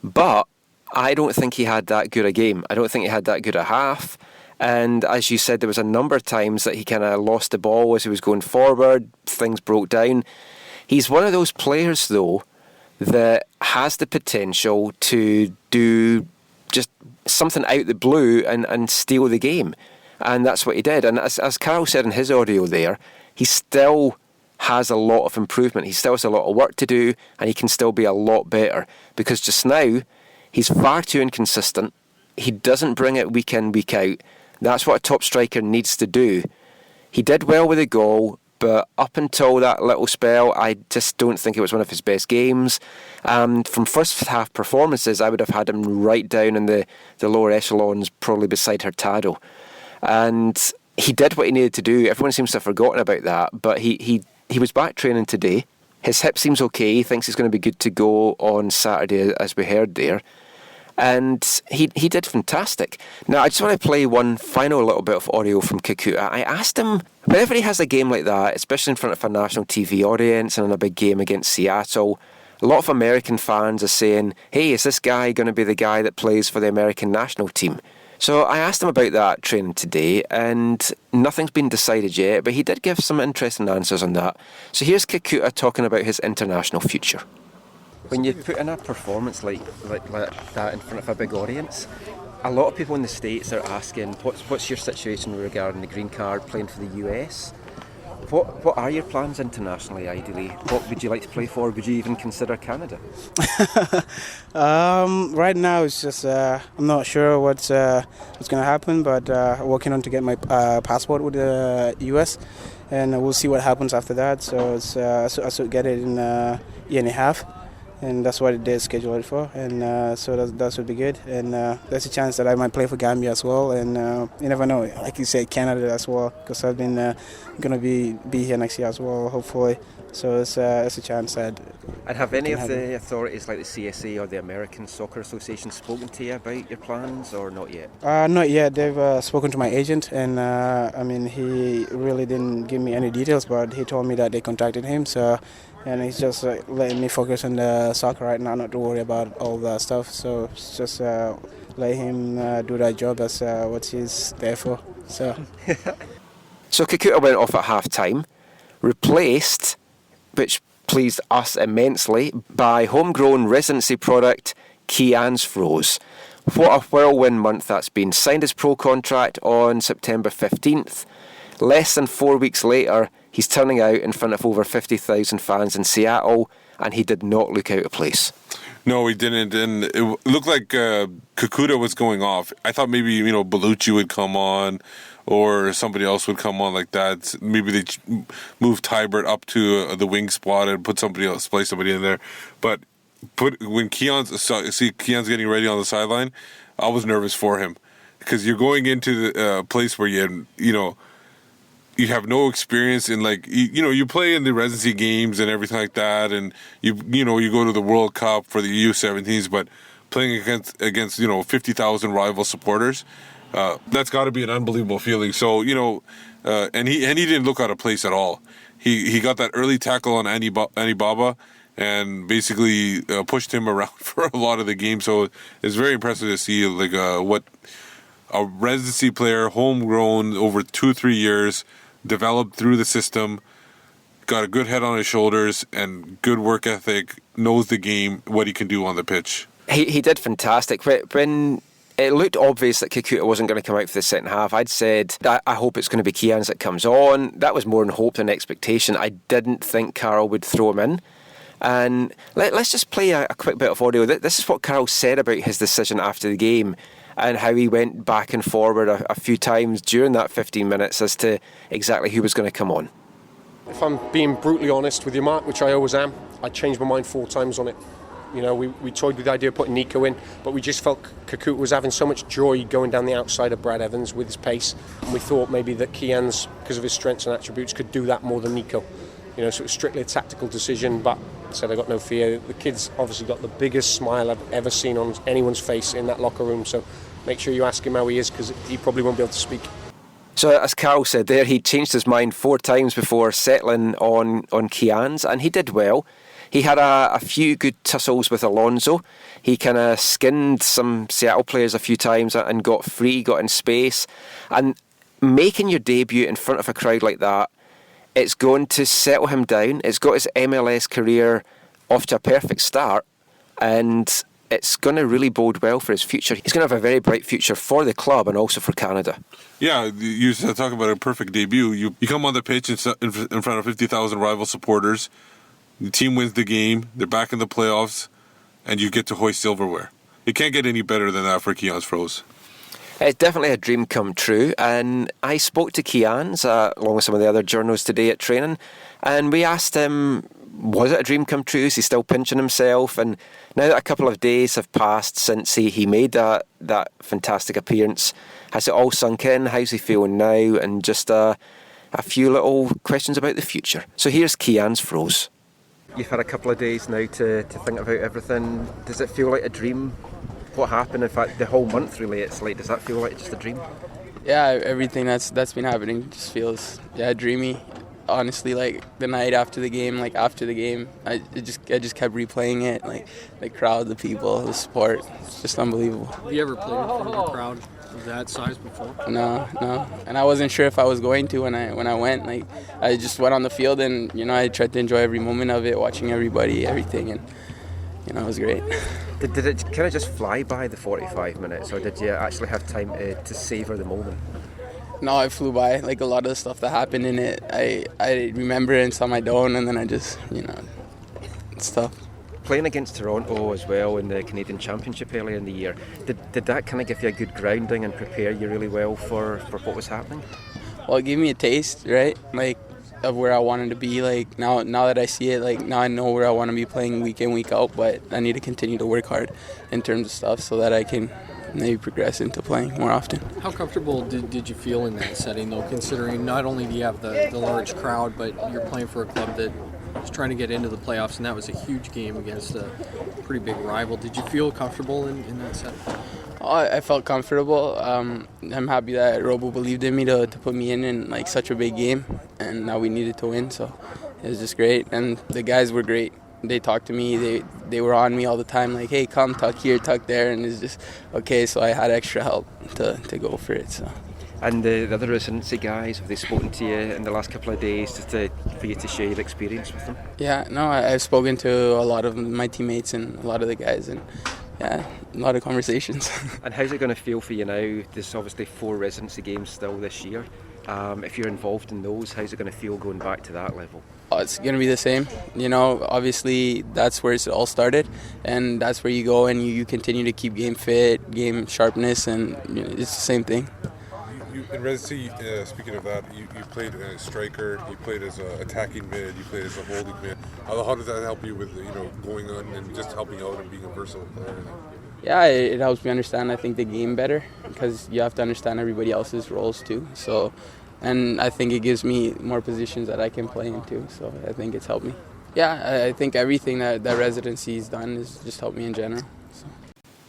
[SPEAKER 2] but I don't think he had that good a game. I don't think he had that good a half. And as you said, there was a number of times that he kind of lost the ball as he was going forward. Things broke down. He's one of those players, though, that has the potential to do just something out the blue and steal the game. And that's what he did. And as Carol said in his audio there, he still has a lot of improvement. He still has a lot of work to do, and he can still be a lot better. Because just now, he's far too inconsistent. He doesn't bring it week in, week out. That's what a top striker needs to do. He did well with the goal, but up until that little spell, I just don't think it was one of his best games. From first half performances, I would have had him right down in the lower echelons, probably beside Hurtado. And he did what he needed to do. Everyone seems to have forgotten about that, but he was back training today. His hip seems okay. He thinks he's going to be good to go on Saturday, as we heard there. And he did fantastic. Now, I just want to play one final little bit of audio from Kikuta. I asked him, whenever he has a game like that, especially in front of a national TV audience and in a big game against Seattle, a lot of American fans are saying, hey, is this guy going to be the guy that plays for the American national team? So I asked him about that training today, and nothing's been decided yet, but he did give some interesting answers on that. So here's Kikuta talking about his international future.
[SPEAKER 10] When you put in a performance like that in front of a big audience, a lot of people in the States are asking, what's your situation regarding the green card playing for the US? What are your plans internationally, ideally? What would you like to play for? Would you even consider Canada?
[SPEAKER 11] Right now, it's just I'm not sure what's going to happen, but working on to get my passport with the US, and we'll see what happens after that. So it's I should get it in a year and a half, and that's what it is scheduled for, and so that should be good. And there's a chance that I might play for Gambia as well, and you never know. Like you said, Canada as well, because I've been going to be here next year as well, hopefully. So it's a chance that.
[SPEAKER 10] And have any of the authorities like the CSA or the American Soccer Association spoken to you about your plans, or not yet?
[SPEAKER 11] Not yet. They've spoken to my agent, and I mean, he really didn't give me any details, but he told me that they contacted him. So, and he's just letting me focus on the soccer right now, not to worry about all that stuff. So just let him do that job as what he's there for. So.
[SPEAKER 2] So Kikuta went off at half-time, replaced, which pleased us immensely, by homegrown residency product Kian's Froze. What a whirlwind month that's been. Signed his pro contract on September 15th. Less than 4 weeks later, he's turning out in front of over 50,000 fans in Seattle, and he did not look out of place.
[SPEAKER 3] No, he didn't, and it looked like Kikuta was going off. I thought maybe, Bellucci would come on, or somebody else would come on like that. Maybe they move Tybert up to the wing spot and play somebody in there. But when Kian's getting ready on the sideline, I was nervous for him, because you're going into the place where you have no experience in, you play in the residency games and everything like that, and you go to the World Cup for the U17s, but playing against 50,000 rival supporters, that's got to be an unbelievable feeling. So and he didn't look out of place at all. He got that early tackle on Andy Baba and basically pushed him around for a lot of the game. So it's very impressive to see what a residency player, homegrown over 2-3 years, developed through the system, got a good head on his shoulders and good work ethic, knows the game, what he can do on the pitch.
[SPEAKER 2] He did fantastic. When it looked obvious that Kikuta wasn't going to come out for the second half, I'd said, I hope it's going to be Kian's that comes on. That was more than hope than expectation. I didn't think Carroll would throw him in. And let's just play a quick bit of audio. This is what Carroll said about his decision after the game, and how he went back and forward a few times during that 15 minutes as to exactly who was going to come on.
[SPEAKER 4] If I'm being brutally honest with you, Mark, which I always am, I changed my mind 4 times on it. We toyed with the idea of putting Nico in, but we just felt Kikuta was having so much joy going down the outside of Brad Evans with his pace, and we thought maybe that Kian's, because of his strengths and attributes, could do that more than Nico. So it was strictly a tactical decision, but I said I got no fear. The kid's obviously got the biggest smile I've ever seen on anyone's face in that locker room, so make sure you ask him how he is, because he probably won't be able to speak.
[SPEAKER 2] So as Carl said there, he changed his mind 4 times before settling on Kian's, and he did well. He had a few good tussles with Alonso. He kind of skinned some Seattle players a few times and got free, got in space. And making your debut in front of a crowd like that, it's going to settle him down. It's got his MLS career off to a perfect start, and it's going to really bode well for his future. He's going to have a very bright future for the club and also for Canada. Yeah,
[SPEAKER 3] you talk about a perfect debut. You come on the pitch in front of 50,000 rival supporters. The team wins the game. They're back in the playoffs, and you get to hoist silverware. It can't get any better than that for Kian's Froze. It's definitely a dream come true, and I spoke to Kian's along with some of the other journos today at training, and we asked him
[SPEAKER 2] Was it a dream come true? Is he still pinching himself? And now that a couple of days have passed since he made that fantastic appearance, has it all sunk in? How's he feeling now? And just a few little questions about the future. So here's Kian's Froze. You've had a couple of days now to think about everything. Does it feel like a dream? What happened? In fact, the whole month really, it's like, does that feel like just a dream?
[SPEAKER 13] Yeah, everything that's been happening just feels dreamy. Honestly, like the night after the game, I just kept replaying it, like the crowd, the people, the support. It's just unbelievable.
[SPEAKER 12] Have you ever played in front of a crowd of that size before?
[SPEAKER 13] No, and I wasn't sure if I was going to when I went. Like I just went on the field and I tried to enjoy every moment of it, watching everybody, everything, and it was great.
[SPEAKER 10] Did it kind of just fly by the 45 minutes, or did you actually have time to savour the moment?
[SPEAKER 13] No, it flew by. Like a lot of the stuff that happened in it, I remember it and some I don't, and then I just, it's tough.
[SPEAKER 10] Playing against Toronto as well in the Canadian Championship earlier in the year, did that kind of give you a good grounding and prepare you really well for what was happening?
[SPEAKER 13] Well, it gave me a taste, right? Like, of where I wanted to be. Like, now that I see it, like, now I know where I want to be playing week in, week out, but I need to continue to work hard in terms of stuff so that I can maybe progress into playing more often.
[SPEAKER 12] How comfortable did you feel in that setting, though, considering not only do you have the large crowd, but you're playing for a club that is trying to get into the playoffs, and that was a huge game against a pretty big rival. Did you feel comfortable in that setting?
[SPEAKER 13] I felt comfortable. I'm happy that Robo believed in me to put me in like such a big game, and now we needed to win, so it was just great. And the guys were great. They talked to me. They were on me all the time, like, hey, come, tuck here, tuck there, and it's just okay. So I had extra help to go for it. So.
[SPEAKER 10] And the other residency guys, have they spoken to you in the last couple of days just for you to share your experience with them?
[SPEAKER 13] Yeah, no, I've spoken to a lot of my teammates and a lot of the guys, and yeah, a lot of conversations.
[SPEAKER 10] And how's it going to feel for you now? There's obviously 4 residency games still this year. If you're involved in those, how's it going to feel going back to that level?
[SPEAKER 13] Oh, it's going to be the same. Obviously that's where it all started, and that's where you go and you continue to keep game fit, game sharpness, and it's the same thing.
[SPEAKER 3] In residency, speaking of that, you played as a striker, you played as an attacking mid, you played as a holding mid. How does that help you with going on and just helping out and being a versatile player?
[SPEAKER 13] Yeah, it helps me understand, I think, the game better, because you have to understand everybody else's roles too. So, and I think it gives me more positions that I can play into. So I think it's helped me. Yeah, I think everything that residency's done has just helped me in general.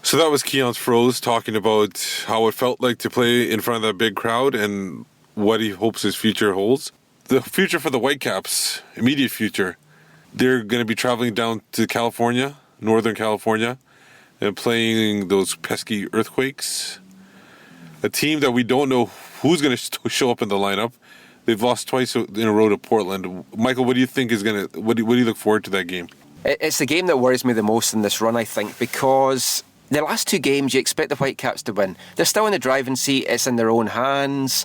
[SPEAKER 3] So that was Keon's Froze talking about how it felt like to play in front of that big crowd and what he hopes his future holds. The future for the Whitecaps, immediate future, they're going to be traveling down to California, Northern California, and playing those pesky Earthquakes. A team that we don't know who's going to show up in the lineup. They've lost twice in a row to Portland. Michael, what do you think is going to? What do you look forward to that game?
[SPEAKER 2] It's the game that worries me the most in this run, I think, because the last 2 games you expect the Whitecaps to win. They're still in the driving seat. It's in their own hands.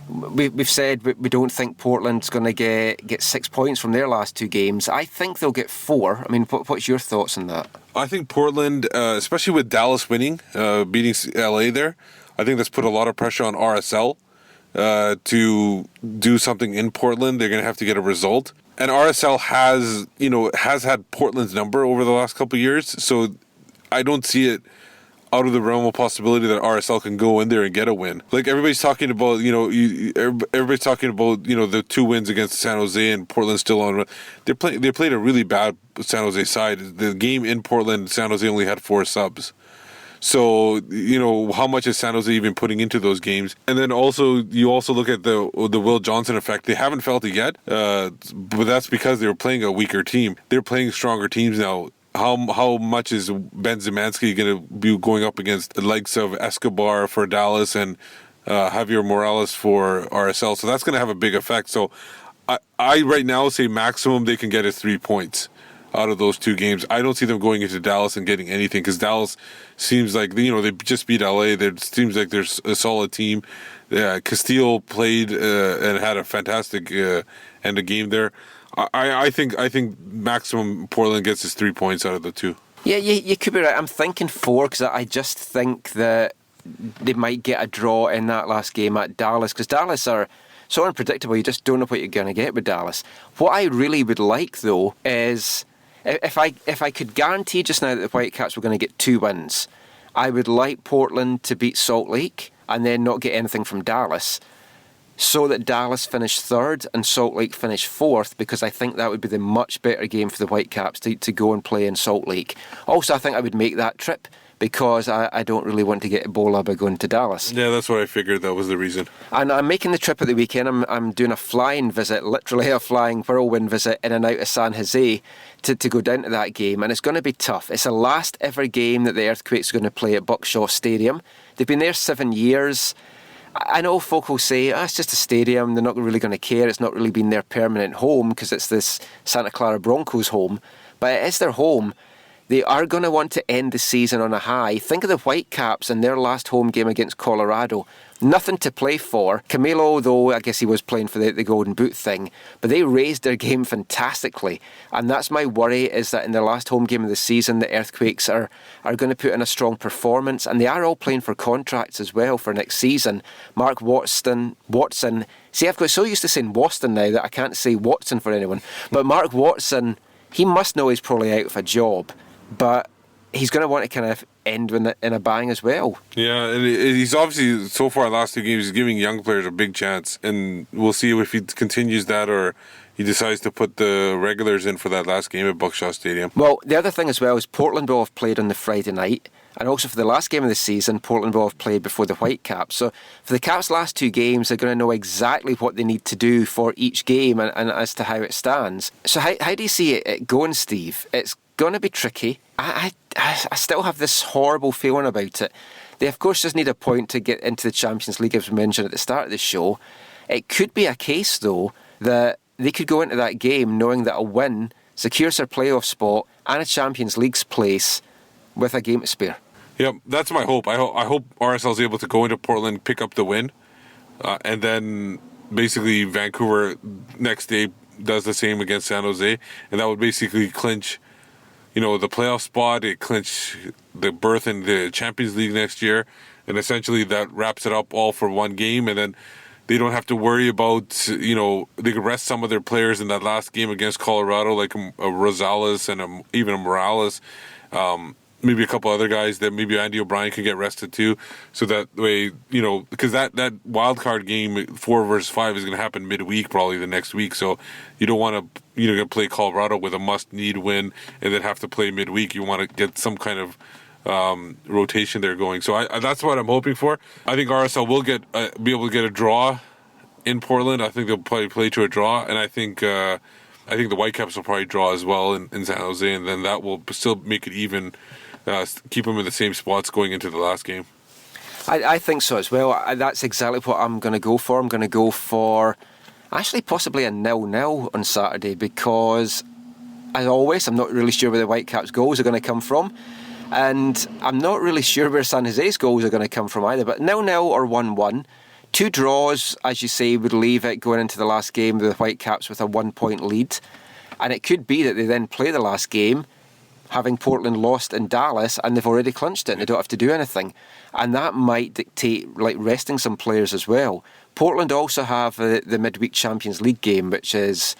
[SPEAKER 2] We've said we don't think Portland's going to get 6 points from their last 2 games. I think they'll get 4. I mean, what's your thoughts on that?
[SPEAKER 3] I think Portland, especially with Dallas winning, beating LA there, I think that's put a lot of pressure on RSL to do something in Portland. They're going to have to get a result. And RSL has had Portland's number over the last couple of years, so I don't see it out of the realm of possibility that RSL can go in there and get a win. Like everybody's talking about, the 2 wins against San Jose and Portland's still on. They played a really bad San Jose side. The game in Portland, San Jose only had 4 subs. So, how much is San Jose even putting into those games? And then you also look at the Will Johnson effect. They haven't felt it yet, but that's because they were playing a weaker team. They're playing stronger teams now. How much is Ben Zimanski going to be going up against the likes of Escobar for Dallas and Javier Morales for RSL? So that's going to have a big effect. So I right now say maximum they can get is 3 points out of those 2 games. I don't see them going into Dallas and getting anything, because Dallas seems like they just beat LA. It seems like there's a solid team. Castillo played and had a fantastic end of game there. I think maximum Portland gets his 3 points out of the 2.
[SPEAKER 2] Yeah, you could be right. I'm thinking 4, because I just think that they might get a draw in that last game at Dallas, because Dallas are so unpredictable. You just don't know what you're going to get with Dallas. What I really would like, though, is if I could guarantee just now that the Whitecaps were going to get 2 wins, I would like Portland to beat Salt Lake and then not get anything from Dallas, so that Dallas finish 3rd and Salt Lake finish 4th, because I think that would be the much better game for the Whitecaps to go and play in Salt Lake. Also, I think I would make that trip, because I don't really want to get Ebola by going to Dallas.
[SPEAKER 3] Yeah, that's what I figured. That was the reason.
[SPEAKER 2] And I'm making the trip at the weekend. I'm doing a flying visit, literally a flying whirlwind visit in and out of San Jose to go down to that game. And it's going to be tough. It's the last ever game that the Earthquakes are going to play at Buckshaw Stadium. They've been there 7 years. I know folk will say, it's just a stadium, they're not really going to care, it's not really been their permanent home because it's this Santa Clara Broncos home, but it is their home. They are going to want to end the season on a high. Think of the Whitecaps in their last home game against Colorado. Nothing to play for. Camilo, though, I guess he was playing for the Golden Boot thing, but they raised their game fantastically. And that's my worry, is that in their last home game of the season, the Earthquakes are going to put in a strong performance. And they are all playing for contracts as well for next season. Mark Watson. See, I've got so used to saying Waston now that I can't say Watson for anyone. But Mark Watson, he must know he's probably out of a job. But he's going to want to kind of end in a bang as well.
[SPEAKER 3] Yeah, and he's obviously, so far last 2 games, he's giving young players a big chance. And we'll see if he continues that or he decides to put the regulars in for that last game at Buckshaw Stadium.
[SPEAKER 2] Well, the other thing as well is Portland will have played on the Friday night. And also for the last game of the season, Portland will have played before the Whitecaps. So for the Caps' last 2 games, they're going to know exactly what they need to do for each game and as to how it stands. So how do you see it going, Steve? It's going to be tricky. I still have this horrible feeling about it. They, of course, just need a point to get into the Champions League, as we mentioned at the start of the show. It could be a case, though, that they could go into that game knowing that a win secures their playoff spot and a Champions League's place with a game to spare.
[SPEAKER 3] Yep, that's my hope. I hope RSL is able to go into Portland, pick up the win, and then basically Vancouver next day does the same against San Jose, and that would basically clinch, the playoff spot. It clinch the berth in the Champions League next year, and essentially that wraps it up all for one game, and then they don't have to worry about, they could rest some of their players in that last game against Colorado, like a Rosales and even a Morales. Maybe a couple other guys that maybe Andy O'Brien could get rested too. So that way, because that wild card game 4 versus 5 is going to happen midweek, probably the next week. So you don't want to, play Colorado with a must-need win and then have to play midweek. You want to get some kind of rotation there going. So that's what I'm hoping for. I think RSL will be able to get a draw in Portland. I think they'll probably play to a draw, and I think the Whitecaps will probably draw as well in San Jose, and then that will still make it even. Keep them in the same spots going into the last game.
[SPEAKER 2] I think so as well. That's exactly what I'm going to go for. I'm going to go for actually possibly a 0-0 on Saturday, because as always, I'm not really sure where the Whitecaps goals are going to come from, and I'm not really sure where San Jose's goals are going to come from either. But 0-0 or 1-1, 2 draws, as you say, would leave it going into the last game with the Whitecaps with a 1-point lead, and it could be that they then play the last game having Portland lost in Dallas, and they've already clinched it and they don't have to do anything. And that might dictate resting some players as well. Portland also have the midweek Champions League game, which is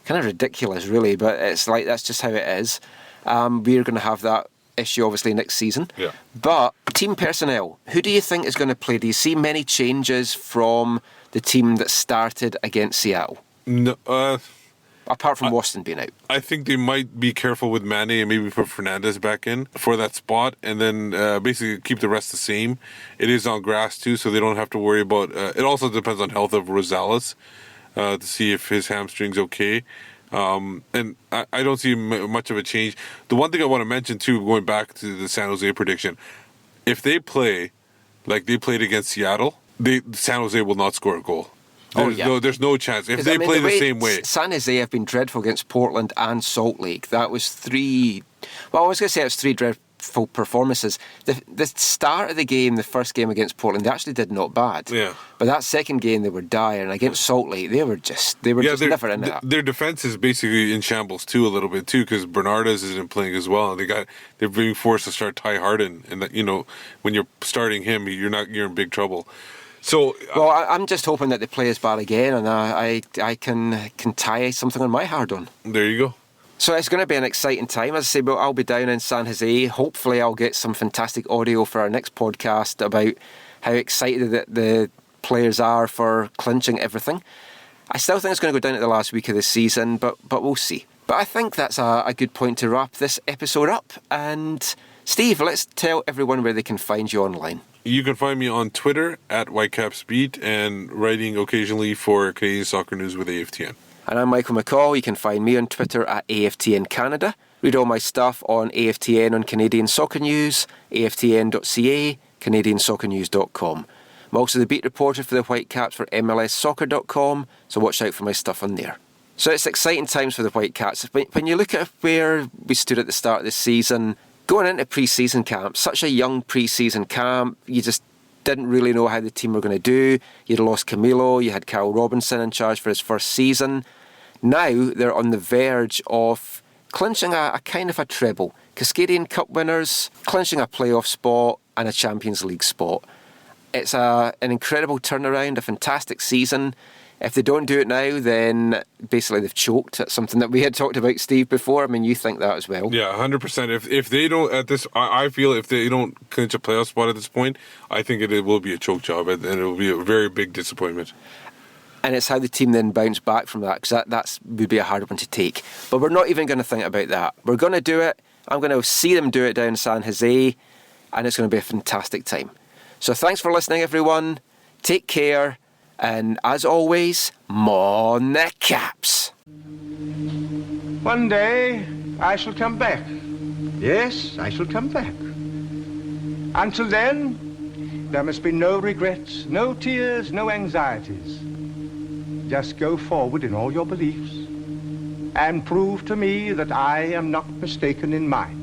[SPEAKER 2] kind of ridiculous, really, but it's like that's just how it is. We're going to have that issue, obviously, next season.
[SPEAKER 3] Yeah.
[SPEAKER 2] But team personnel, who do you think is going to play? Do you see many changes from the team that started against Seattle?
[SPEAKER 3] No,
[SPEAKER 2] apart from Waston being out.
[SPEAKER 3] I think they might be careful with Mane and maybe put Fernandez back in for that spot, and then basically keep the rest the same. It is on grass too, so they don't have to worry about... it also depends on health of Rosales to see if his hamstring's okay. And I don't see much of a change. The one thing I want to mention too, going back to the San Jose prediction, if they play like they played against Seattle, San Jose will not score a goal. There's no chance. If they play the same way.
[SPEAKER 2] San Jose have been dreadful against Portland and Salt Lake. That was 3... Well, I was going to say it was 3 dreadful performances. The start of the game, the first game against Portland, they actually did not bad.
[SPEAKER 3] Yeah.
[SPEAKER 2] But that second game, they were dire. And against Salt Lake, they were just never in that.
[SPEAKER 3] Their defense is basically in shambles too, a little bit too, because Bernardes isn't playing as well. They're being forced to start Ty Harden, and that, when you're starting him, you're in big trouble. So,
[SPEAKER 2] well, I'm just hoping that they play us bad again, and I can tie something on my hard on.
[SPEAKER 3] There you go.
[SPEAKER 2] So it's going to be an exciting time. As I say, well, I'll be down in San Jose. Hopefully I'll get some fantastic audio for our next podcast about how excited the players are for clinching everything. I still think it's going to go down to the last week of the season, but we'll see. But I think that's a good point to wrap this episode up. And Steve, let's tell everyone where they can find you online.
[SPEAKER 3] You can find me on Twitter at WhitecapsBeat and writing occasionally for Canadian Soccer News with AFTN.
[SPEAKER 2] And I'm Michael McCall. You can find me on Twitter at AFTN Canada. Read all my stuff on AFTN on Canadian Soccer News, aftn.ca, canadiansoccernews.com. I'm also the beat reporter for the Whitecaps for MLSsoccer.com, so watch out for my stuff on there. So it's exciting times for the Whitecaps. When you look at where we stood at the start of the season, going into pre-season camp, such a young pre-season camp, you just didn't really know how the team were going to do. You'd lost Camilo, you had Kyle Robinson in charge for his first season. Now they're on the verge of clinching a kind of a treble. Cascadia Cup winners, clinching a playoff spot and a Champions League spot. It's an incredible turnaround, a fantastic season. If they don't do it now, then basically they've choked. That's something that we had talked about, Steve, before. I mean, you think that as well.
[SPEAKER 3] Yeah, 100%. If they don't at this, I feel if they don't clinch a playoff spot at this point, I think it will be a choke job and it will be a very big disappointment.
[SPEAKER 2] And it's how the team then bounce back from that, because that would be a hard one to take. But we're not even going to think about that. We're going to do it. I'm going to see them do it down in San Jose, and it's going to be a fantastic time. So thanks for listening, everyone. Take care. And as always, mon the Caps.
[SPEAKER 14] One day I shall come back. Yes, I shall come back. Until then, there must be no regrets, no tears, no anxieties. Just go forward in all your beliefs and prove to me that I am not mistaken in mine.